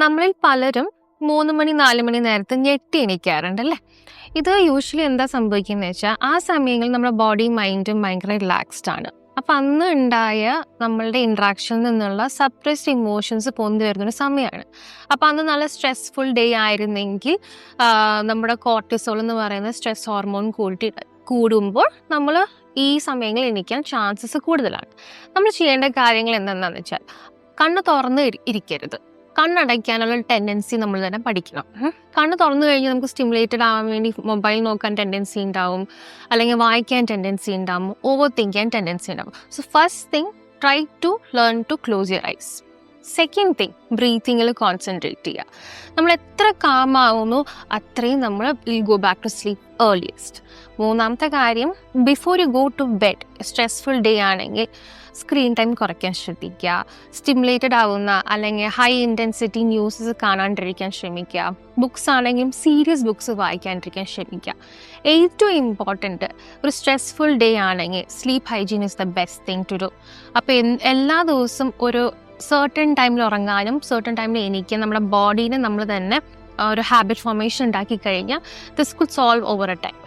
നമ്മളിൽ പലരും 3 മണി 4 മണി നേരത്ത് ഞെട്ടി എണീക്കാറുണ്ടല്ലേ. ഇത് യൂഷ്വലി എന്താ സംഭവിക്കുന്നത് വെച്ചാൽ ആ സമയങ്ങളിൽ നമ്മുടെ ബോഡിയും മൈൻഡും ഭയങ്കര റിലാക്സ്ഡ് ആണ്. അപ്പം അന്ന് ഉണ്ടായ നമ്മളുടെ ഇൻട്രാക്ഷനിൽ നിന്നുള്ള സപ്രസ്ഡ് ഇമോഷൻസ് പൊന്തി വരുന്നൊരു സമയമാണ്. അപ്പം അന്ന് നല്ല സ്ട്രെസ്ഫുൾ ഡേ ആയിരുന്നെങ്കിൽ നമ്മുടെ കോർട്ടിസോൾ എന്ന് പറയുന്ന സ്ട്രെസ് ഹോർമോൺ കൂടുമ്പോൾ നമ്മൾ ഈ സമയങ്ങളിൽ എണീക്കാൻ ചാൻസസ് കൂടുതലാണ്. നമ്മൾ ചെയ്യേണ്ട കാര്യങ്ങൾ എന്താണെന്ന് വെച്ചാൽ കണ്ണ് തുറന്ന് ഇരിക്കരുത്. കണ്ണടയ്ക്കാനുള്ള ടെൻഡൻസി നമ്മൾ തന്നെ പഠിക്കണം. കണ്ണ് തുറന്നു കഴിഞ്ഞാൽ നമുക്ക് സ്റ്റിമുലേറ്റഡ് ആവാൻ വേണ്ടി മൊബൈൽ നോക്കാൻ ടെൻഡൻസി ഉണ്ടാവും, അല്ലെങ്കിൽ വായിക്കാൻ ടെൻഡൻസി ഉണ്ടാവും, ഓവർ തിങ്ക് ചെയ്യാൻ ടെൻഡൻസി ഉണ്ടാവും. So first thing, try to learn to close your eyes. Second thing, ബ്രീത്തിങ്ങിൽ കോൺസെൻട്രേറ്റ് ചെയ്യുക. നമ്മൾ എത്ര കാം ആവുന്നു അത്രയും നമ്മൾ will go back to sleep earliest. മൂന്നാമത്തെ കാര്യം, before you go to bed, stressful day ആണെങ്കിൽ സ്ക്രീൻ ടൈം കുറയ്ക്കാൻ ശ്രദ്ധിക്കുക. സ്റ്റിമുലേറ്റഡ് ആവുന്ന അല്ലെങ്കിൽ ഹൈ ഇൻറ്റൻസിറ്റി ന്യൂസസ് കാണാണ്ടിരിക്കാൻ ശ്രമിക്കുക. ബുക്സ് ആണെങ്കിലും സീരിയസ് ബുക്സ് വായിക്കാണ്ടിരിക്കാൻ ശ്രമിക്കുക. ഏറ്റവും ഇമ്പോർട്ടൻറ്റ്, ഒരു സ്ട്രെസ്ഫുൾ ഡേ ആണെങ്കിൽ sleep hygiene is the best thing to do. അപ്പോൾ എല്ലാ ദിവസവും ഒരു സർട്ടൺ ടൈമിൽ ഉറങ്ങാനും സർട്ടൺ ടൈമിൽ എണീക്കാൻ നമ്മുടെ ബോഡീനെ നമ്മൾ തന്നെ ഒരു ഹാബിറ്റ് ഫോർമേഷൻ ഉണ്ടാക്കി കഴിഞ്ഞാൽ this could solve over A time.